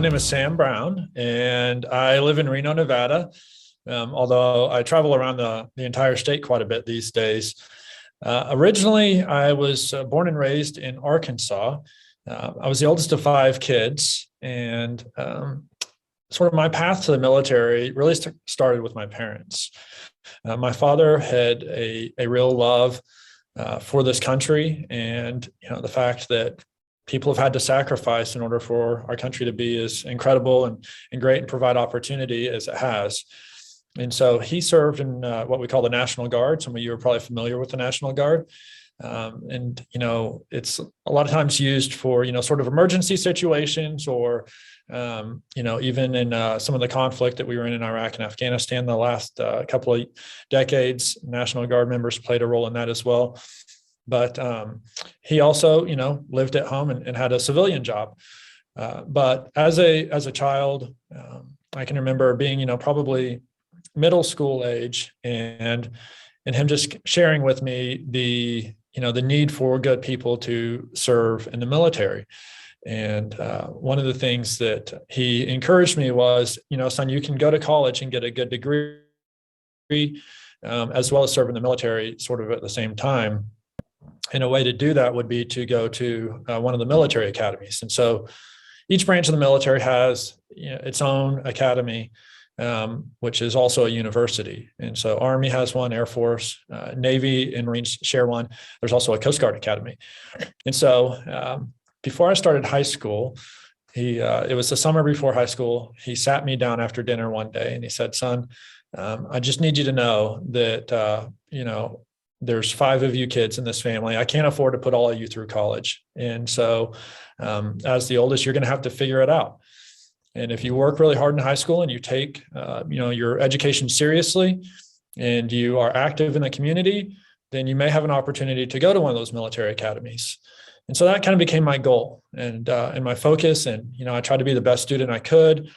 name is Sam Brown, and I live in Reno, Nevada. Although I travel around the entire state quite a bit these days. Originally, I was born and raised in Arkansas. I was the oldest of five kids, and sort of my path to the military really started with my parents. My father had a real love for this country, and the fact that people have had to sacrifice in order for our country to be as incredible and great and provide opportunity as it has. And so he served in what we call the National Guard. Some of you are probably familiar with the National Guard. It's a lot of times used for, sort of emergency situations or, even in some of the conflict that we were in Iraq and Afghanistan the last couple of decades. National Guard members played a role in that as well. But he also, lived at home and had a civilian job. But as a child, I can remember being, probably middle school age, and him just sharing with me the need for good people to serve in the military. And one of the things that he encouraged me was, son, you can go to college and get a good degree, as well as serve in the military sort of at the same time. And a way to do that would be to go to one of the military academies. And so each branch of the military has its own academy, which is also a university. And so Army has one, Air Force, Navy and Marines share one. There's also a Coast Guard Academy. And so before I started high school, it was the summer before high school. He sat me down after dinner one day and he said, son, I just need you to know that, there's five of you kids in this family. I can't afford to put all of you through college. And so as the oldest, you're going to have to figure it out. And if you work really hard in high school and you take, your education seriously and you are active in the community, then you may have an opportunity to go to one of those military academies. And so that kind of became my goal and my focus. And, I tried to be the best student I could.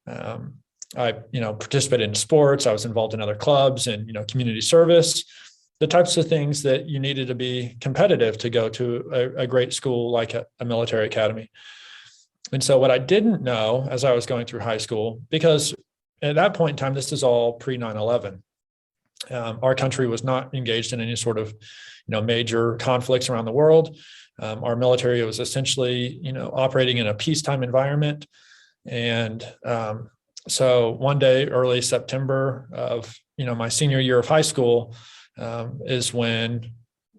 I participated in sports. I was involved in other clubs and, community service, the types of things that you needed to be competitive to go to a great school like a military academy. And so what I didn't know as I was going through high school, because at that point in time, this is all pre 9/11. Our country was not engaged in any sort of, major conflicts around the world. Our military was essentially, operating in a peacetime environment. And so one day, early September of, my senior year of high school, is when,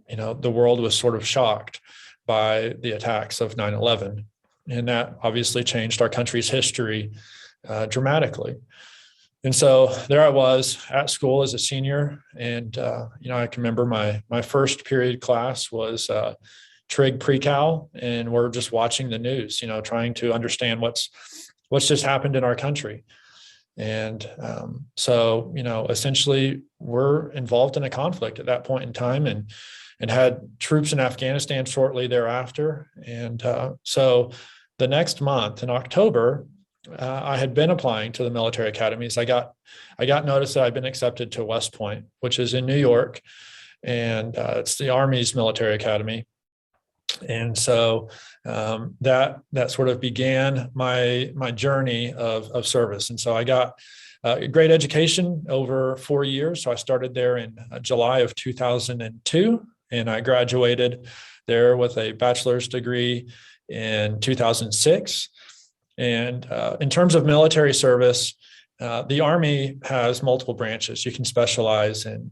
the world was sort of shocked by the attacks of 9/11. And that obviously changed our country's history dramatically. And so there I was at school as a senior. And, I can remember my first period class was Trig Pre-Cal, and we're just watching the news, trying to understand what's just happened in our country. And so, essentially we're involved in a conflict at that point in time and had troops in Afghanistan shortly thereafter. And so the next month in October, I had been applying to the military academies. I got notice that I'd been accepted to West Point, which is in New York, and it's the Army's military academy. And so that sort of began my journey of service. And so I got a great education over 4 years. So I started there in July of 2002, and I graduated there with a bachelor's degree in 2006. And in terms of military service, the Army has multiple branches. You can specialize in,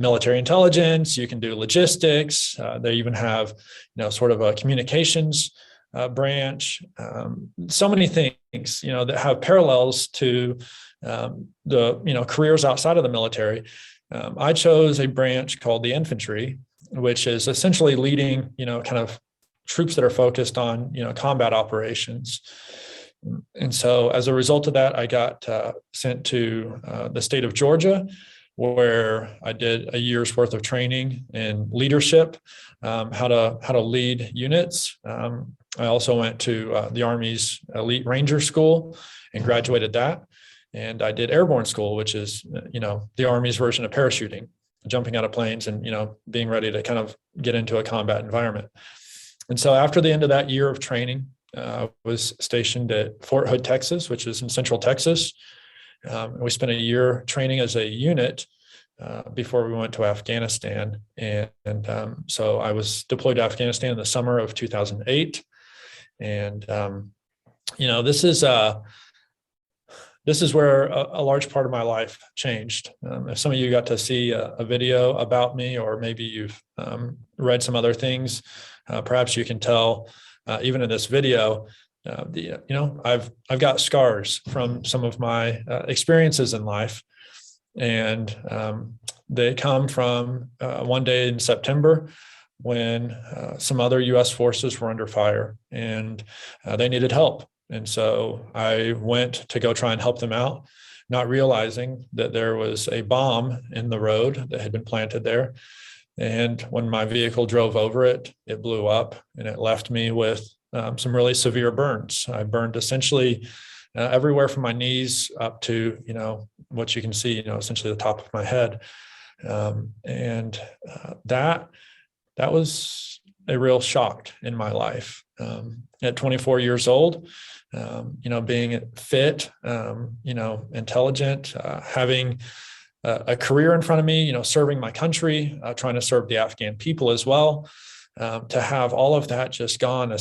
military intelligence, you can do logistics. They even have, sort of a communications branch. So many things, that have parallels to the, careers outside of the military. I chose a branch called the infantry, which is essentially leading, kind of troops that are focused on, combat operations. And so as a result of that, I got sent to the state of Georgia, where I did a year's worth of training in leadership, how to lead units. I also went to the Army's Elite Ranger School and graduated that. And I did airborne school, which is, the Army's version of parachuting, jumping out of planes and, being ready to kind of get into a combat environment. And so after the end of that year of training, I was stationed at Fort Hood, Texas, which is in Central Texas. We spent a year training as a unit before we went to Afghanistan. So I was deployed to Afghanistan in the summer of 2008. And, this is where a large part of my life changed. If some of you got to see a video about me, or maybe you've read some other things, perhaps you can tell, even in this video, I've got scars from some of my experiences in life, and they come from one day in September when some other U.S. forces were under fire, and they needed help. And so I went to go try and help them out, not realizing that there was a bomb in the road that had been planted there. And when my vehicle drove over it, it blew up, and it left me with some really severe burns. I burned essentially everywhere from my knees up to, what you can see, essentially the top of my head. That was a real shock in my life. At 24 years old, being fit, intelligent, having a career in front of me, serving my country, trying to serve the Afghan people as well, to have all of that just gone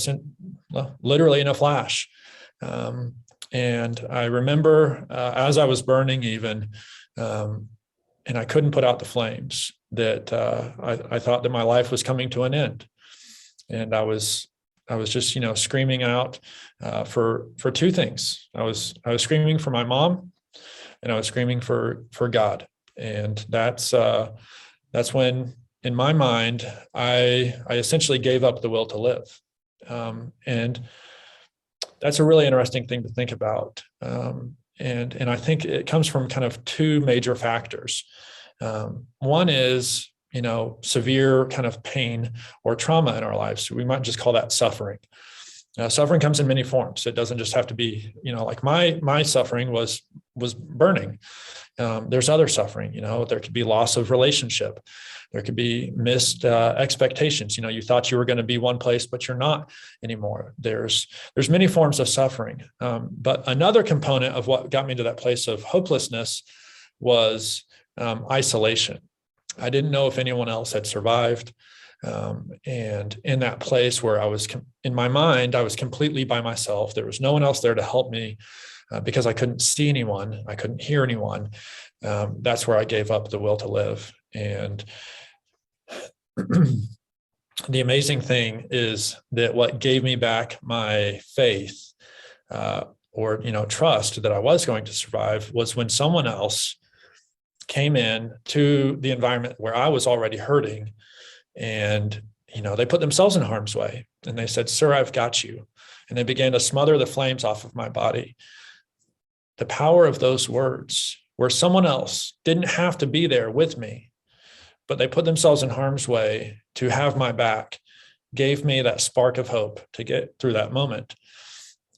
literally in a flash. And I remember as I was burning even, and I couldn't put out the flames, that I thought that my life was coming to an end. And I was just, screaming out for two things. I was screaming for my mom, and I was screaming for God. And that's when, in my mind, I essentially gave up the will to live. And that's a really interesting thing to think about. And I think it comes from kind of two major factors. One is, severe kind of pain or trauma in our lives. We might just call that suffering. Suffering comes in many forms. It doesn't just have to be, like my suffering was burning. There's other suffering, there could be loss of relationship. There could be missed expectations. You thought you were going to be one place, but you're not anymore. There's many forms of suffering. But another component of what got me to that place of hopelessness was isolation. I didn't know if anyone else had survived. And in that place where I was, in my mind, I was completely by myself. There was no one else there to help me because I couldn't see anyone. I couldn't hear anyone. That's where I gave up the will to live. And the amazing thing is that what gave me back my faith or trust that I was going to survive was when someone else came in to the environment where I was already hurting, and they put themselves in harm's way, and they said, "Sir, I've got you." And they began to smother the flames off of my body. The power of those words, where someone else didn't have to be there with me, but they put themselves in harm's way to have my back, gave me that spark of hope to get through that moment.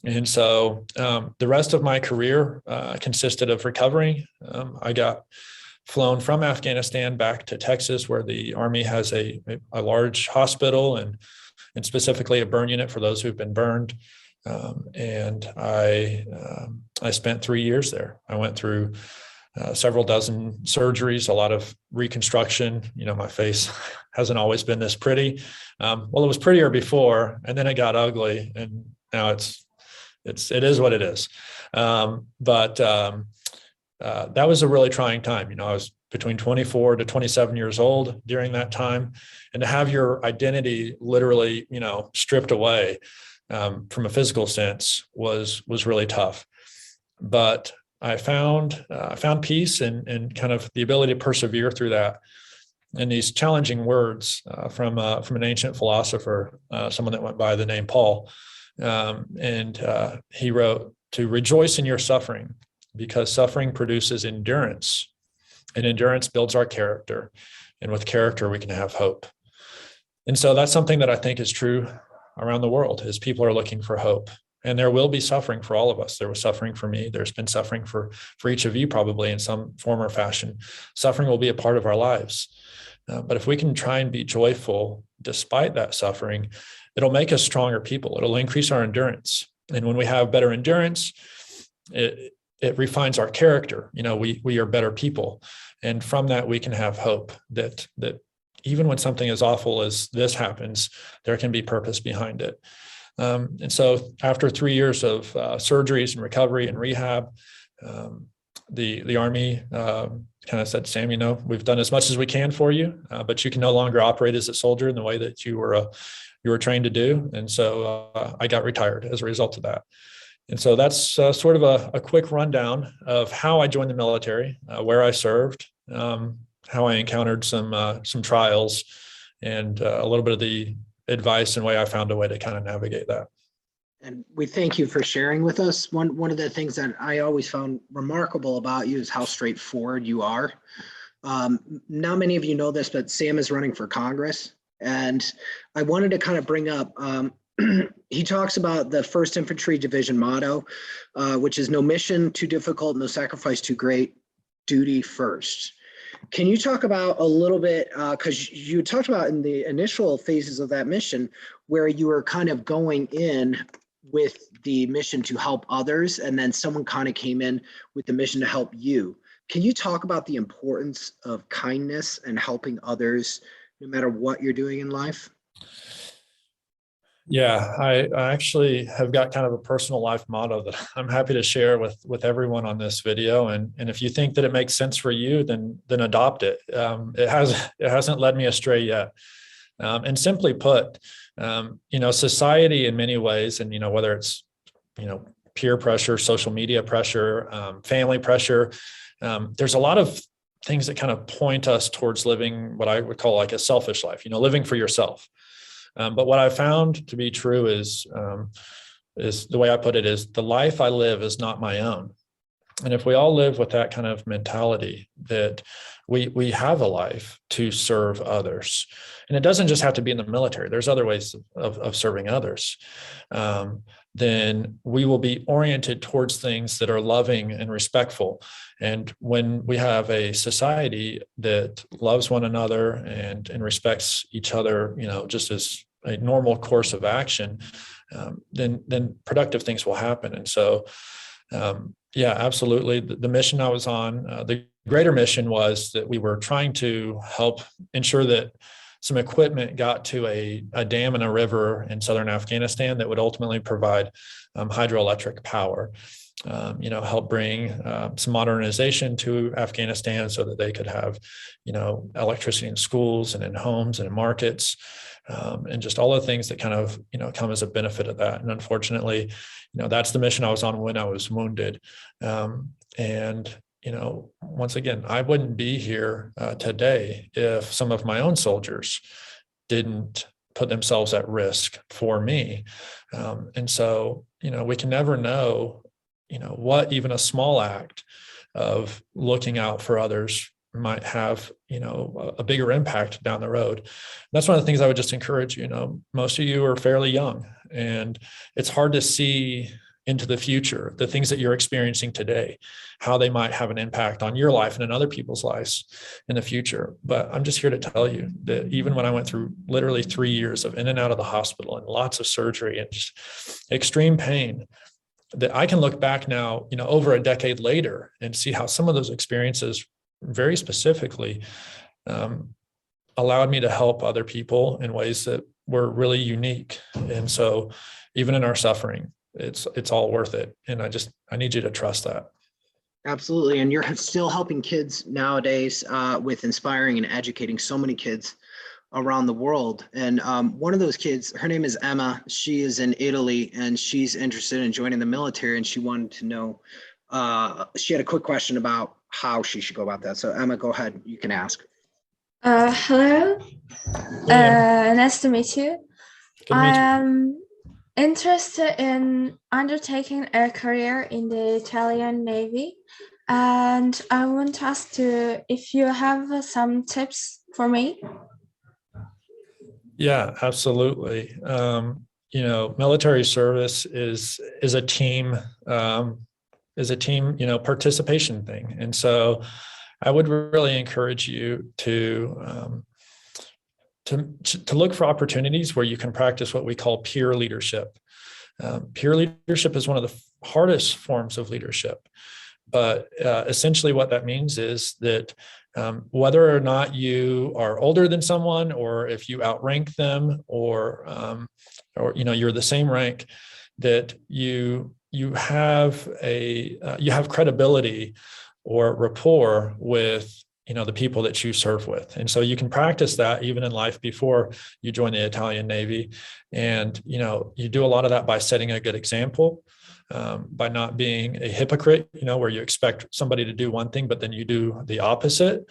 And so the rest of my career consisted of recovering. I got flown from Afghanistan back to Texas, where the Army has a large hospital and specifically a burn unit for those who've been burned. And I spent 3 years there. I went through several dozen surgeries, a lot of reconstruction. My face hasn't always been this pretty. Well, it was prettier before, and then it got ugly, and now it is what it is. That was a really trying time. I was between 24 to 27 years old during that time, and to have your identity literally, stripped away from a physical sense was really tough. But I found peace and kind of the ability to persevere through that. And these challenging words from an ancient philosopher, someone that went by the name Paul, and he wrote, "To rejoice in your suffering, because suffering produces endurance, and endurance builds our character, and with character we can have hope." And so that's something that I think is true around the world, is people are looking for hope. And there will be suffering for all of us. There was suffering for me. There's been suffering for each of you, probably in some form or fashion. Suffering will be a part of our lives. But if we can try and be joyful despite that suffering, it'll make us stronger people. It'll increase our endurance. And when we have better endurance, it refines our character. We are better people. And from that, we can have hope that even when something as awful as this happens, there can be purpose behind it. And so after 3 years of surgeries and recovery and rehab, the Army kind of said, Sam, we've done as much as we can for you, but you can no longer operate as a soldier in the way that you were trained to do. And so I got retired as a result of that. And so that's sort of a quick rundown of how I joined the military, where I served, how I encountered some trials, and a little bit of the advice and way I found a way to kind of navigate that. And we thank you for sharing with us. One of the things that I always found remarkable about you is how straightforward you are. Not many of you know this, but Sam is running for Congress. And I wanted to kind of bring up, he talks about the 1st Infantry Division motto, which is no mission too difficult, no sacrifice too great, duty first. Can you talk about a little bit, because you talked about in the initial phases of that mission, where you were kind of going in with the mission to help others, and then someone kind of came in with the mission to help you. Can you talk about the importance of kindness and helping others, no matter what you're doing in life? Yeah, I actually have got kind of a personal life motto that I'm happy to share with everyone on this video. And if you think that it makes sense for you, then adopt it. It hasn't led me astray yet. And simply put, society in many ways, and whether it's peer pressure, social media pressure, family pressure, there's a lot of things that kind of point us towards living what I would call like a selfish life, living for yourself. But what I found to be true is the way I put it is the life I live is not my own. And if we all live with that kind of mentality that we have a life to serve others, and it doesn't just have to be in the military, there's other ways of serving others, then we will be oriented towards things that are loving and respectful. And when we have a society that loves one another and respects each other, just as a normal course of action, then productive things will happen. And so, yeah, absolutely. The mission I was on, the greater mission was that we were trying to help ensure that some equipment got to a dam and a river in southern Afghanistan that would ultimately provide hydroelectric power. Help bring some modernization to Afghanistan so that they could have, electricity in schools and in homes and in markets, and just all the things that kind of, come as a benefit of that. And unfortunately, that's the mission I was on when I was wounded. And once again, I wouldn't be here today if some of my own soldiers didn't put themselves at risk for me. And so, we can never know, what even a small act of looking out for others might have, a bigger impact down the road. That's one of the things I would just encourage. Most of you are fairly young, and it's hard to see into the future, the things that you're experiencing today, how they might have an impact on your life and in other people's lives in the future. But I'm just here to tell you that even when I went through literally 3 years of in and out of the hospital and lots of surgery and just extreme pain, that I can look back now, over a decade later and see how some of those experiences very specifically allowed me to help other people in ways that were really unique. And so even in our suffering, it's all worth it. And I need you to trust that. Absolutely. And you're still helping kids nowadays with inspiring and educating so many kids around the world. And one of those kids, her name is Emma. She is in Italy and she's interested in joining the military. And she wanted to know, she had a quick question about how she should go about that. So Emma, go ahead. You can ask. Hello. Nice to meet you. I'm interested in undertaking a career in the Italian Navy. And I want to ask you if you have some tips for me. Yeah, absolutely. Military service is a team, participation thing. And so I would really encourage you to to look for opportunities where you can practice what we call peer leadership. Peer leadership is one of the hardest forms of leadership, but essentially what that means is that whether or not you are older than someone, or if you outrank them, or you're the same rank, that you have credibility or rapport with the people that you serve with. And so you can practice that even in life before you join the Italian Navy. And, you do a lot of that by setting a good example, by not being a hypocrite, where you expect somebody to do one thing, but then you do the opposite.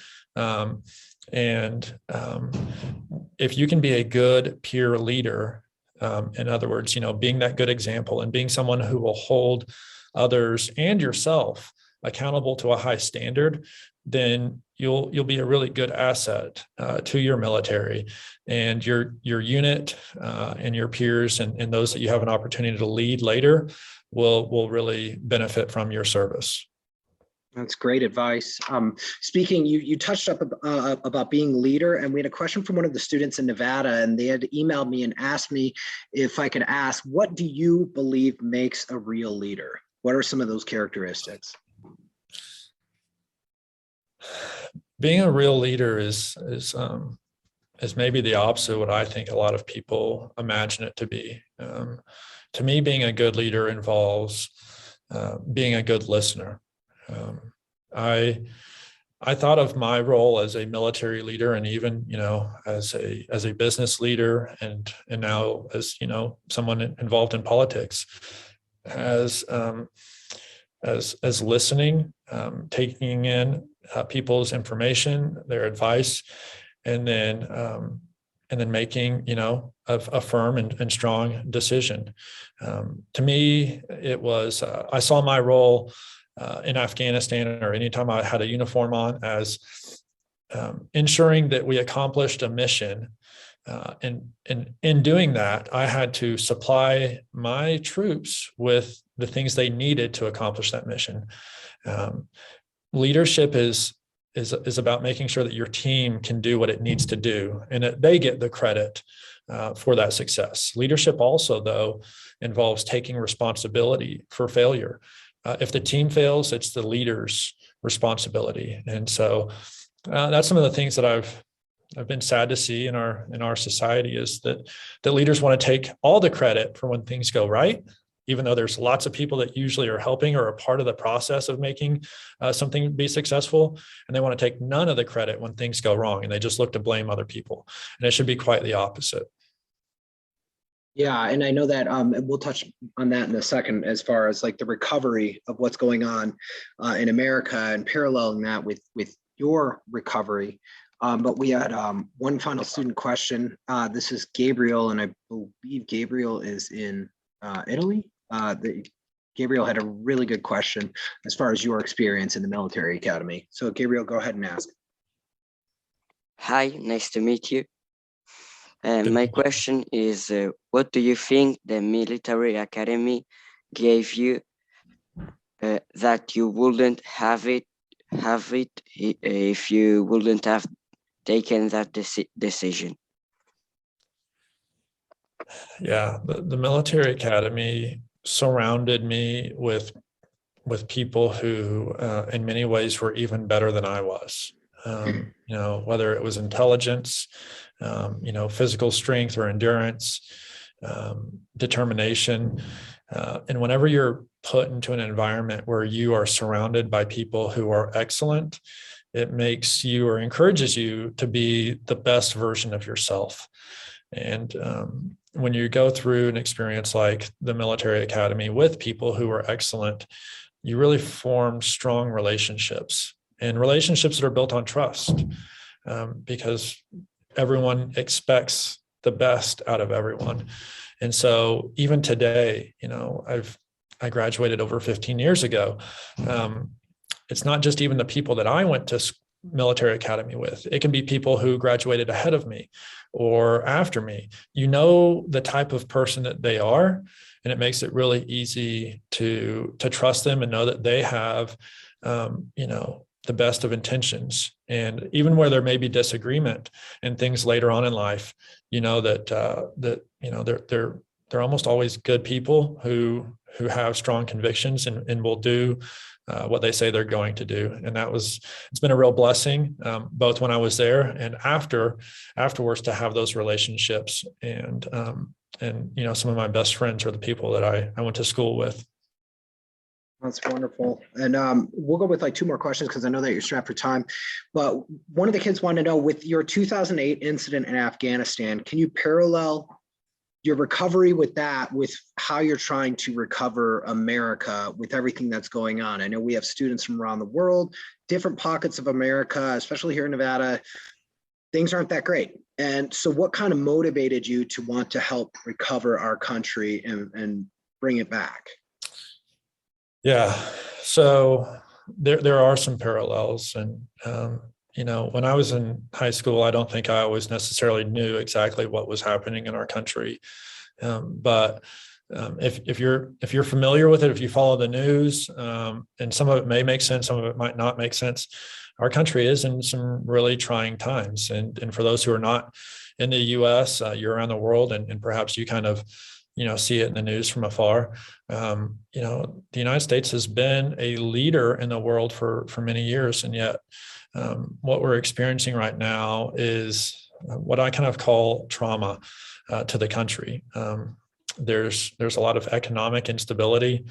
If you can be a good peer leader, in other words, being that good example and being someone who will hold others and yourself accountable to a high standard, then you'll be a really good asset to your military and your unit, and your peers, and those that you have an opportunity to lead later will really benefit from your service. That's great advice. Speaking, you touched up about being a leader, and we had a question from one of the students in Nevada, and they had emailed me and asked me if I could ask, what do you believe makes a real leader? What are some of those characteristics? Being a real leader is maybe the opposite of what I think a lot of people imagine it to be. To me, being a good leader involves being a good listener. I thought of my role as a military leader, and even as a business leader, and now as someone involved in politics, as listening, taking in people's information, their advice, and then making a firm and strong decision. To me, it was I saw my role in Afghanistan, or anytime I had a uniform on, as ensuring that we accomplished a mission. And in doing that, I had to supply my troops with the things they needed to accomplish that mission. Leadership is about making sure that your team can do what it needs to do, and that they get the credit for that success. Leadership also, though, involves taking responsibility for failure. If the team fails, it's the leader's responsibility. And so that's some of the things that I've been sad to see in our society, is that leaders want to take all the credit for when things go right, even though there's lots of people that usually are helping or are part of the process of making something be successful. And they want to take none of the credit when things go wrong, and they just look to blame other people. And it should be quite the opposite. Yeah, and I know that we'll touch on that in a second, as far as like the recovery of what's going on in America, and paralleling that with your recovery. But we had one final student question. This is Gabriel, and I believe Gabriel is in Italy. Gabriel had a really good question as far as your experience in the military academy. So Gabriel, go ahead and ask. Hi, nice to meet you. My question is, what do you think the military academy gave you that you wouldn't have it if you wouldn't have taken that decision? Yeah, the military academy surrounded me with people who, in many ways, were even better than I was. Whether it was intelligence, physical strength or endurance, determination. And whenever you're put into an environment where you are surrounded by people who are excellent, it makes you, or encourages you, to be the best version of yourself. And when you go through an experience like the military academy with people who are excellent, you really form strong relationships, and relationships that are built on trust, because everyone expects the best out of everyone. And so even today, I graduated over 15 years ago. It's not just even the people that I went to military academy with. It can be people who graduated ahead of me or after me. The type of person that they are, and it makes it really easy to trust them and know that they have, the best of intentions. And even where there may be disagreement and things later on in life, you know, they're almost always good people who have strong convictions and will do what they say they're going to do. And it's been a real blessing, both when I was there and afterwards, to have those relationships. And you know, some of my best friends are the people that I went to school with. That's wonderful. And we'll go with like 2 more questions because I know that you're strapped for time. But one of the kids wanted to know, with your 2008 incident in Afghanistan, can you parallel your recovery with that with how you're trying to recover America with everything that's going on? I know we have students from around the world, different pockets of America, especially here in Nevada. Things aren't that great. And so what kind of motivated you to want to help recover our country and bring it back? Yeah, so there are some parallels. And, you know, when I was in high school, I don't think I always necessarily knew exactly what was happening in our country. But if you're familiar with it, if you follow the news, and some of it may make sense, some of it might not make sense, our country is in some really trying times. And for those who are not in the US, you're around the world, and perhaps you kind of, you know, see it in the news from afar. You know, the United States has been a leader in the world for many years. And yet what we're experiencing right now is what I kind of call trauma to the country. There's a lot of economic instability.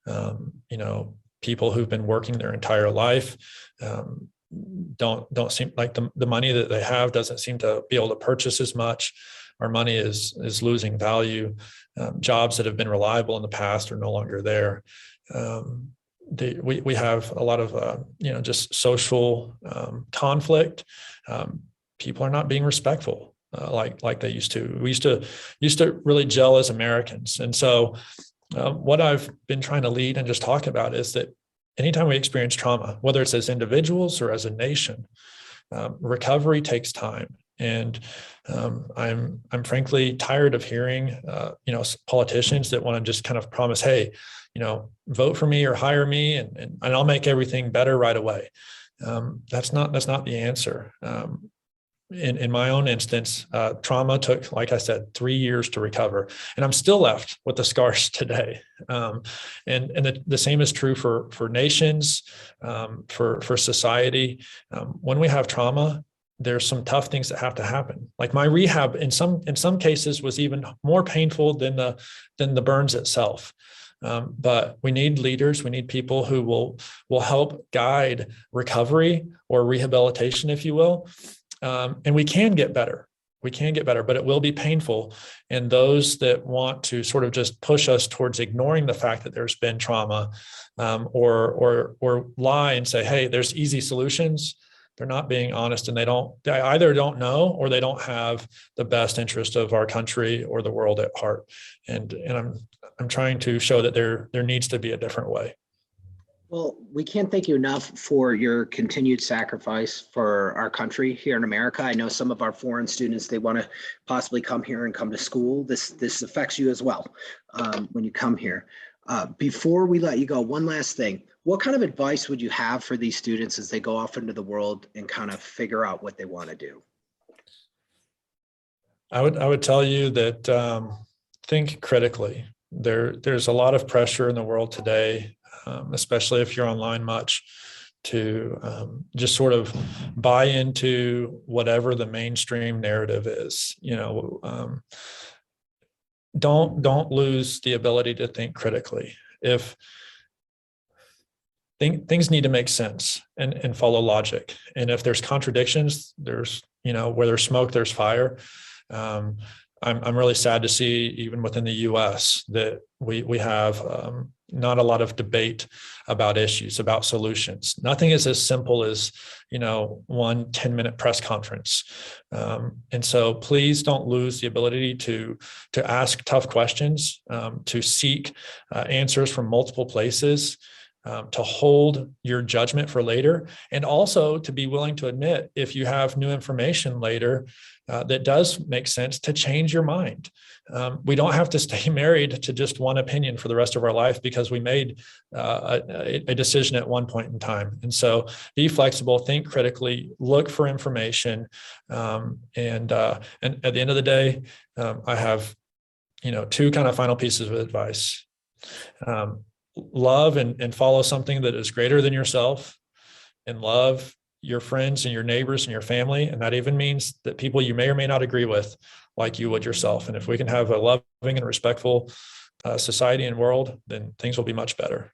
You know, people who've been working their entire life don't seem like the money that they have doesn't seem to be able to purchase as much. Our money is losing value. Jobs that have been reliable in the past are no longer there. We have a lot of you know, just social conflict. People are not being respectful like they used to. We used to really gel as Americans. And so what I've been trying to lead and just talk about is that anytime we experience trauma, whether it's as individuals or as a nation, recovery takes time. And I'm frankly tired of hearing, you know, politicians that want to just kind of promise, hey, you know, vote for me or hire me, and I'll make everything better right away. That's not the answer. In my own instance, trauma took, like I said, 3 years to recover, and I'm still left with the scars today. And the same is true for nations, for society. When we have trauma, there's some tough things that have to happen. Like my rehab in some cases was even more painful than the burns itself. But we need leaders. We need people who will help guide recovery or rehabilitation, if you will. And we can get better. We can get better, but it will be painful. And those that want to sort of just push us towards ignoring the fact that there's been trauma, or lie and say, hey, there's easy solutions, they're not being honest, and they either don't know or they don't have the best interest of our country or the world at heart. And I'm trying to show that there needs to be a different way. Well, we can't thank you enough for your continued sacrifice for our country here in America. I know some of our foreign students, they want to possibly come here and come to school. This affects you as well when you come here. Before we let you go, one last thing. What kind of advice would you have for these students as they go off into the world and kind of figure out what they want to do? I would tell you that think critically. There's a lot of pressure in the world today, especially if you're online much, to just sort of buy into whatever the mainstream narrative is. You know, don't lose the ability to think critically. If things need to make sense and follow logic, and if there's contradictions, there's, you know, where there's smoke, there's fire. I'm really sad to see, even within the U.S., that we have not a lot of debate about issues, about solutions. Nothing is as simple as, you know, 1 10-minute press conference. And so please don't lose the ability to ask tough questions, to seek answers from multiple places. to hold your judgment for later, and also to be willing to admit if you have new information later that does make sense, to change your mind. We don't have to stay married to just one opinion for the rest of our life because we made a decision at one point in time. And so be flexible, think critically, look for information. And at the end of the day, I have, two kind of final pieces of advice. Love and follow something that is greater than yourself, and love your friends and your neighbors and your family. And that even means that people you may or may not agree with, like you would yourself. And if we can have a loving and respectful society and world, then things will be much better.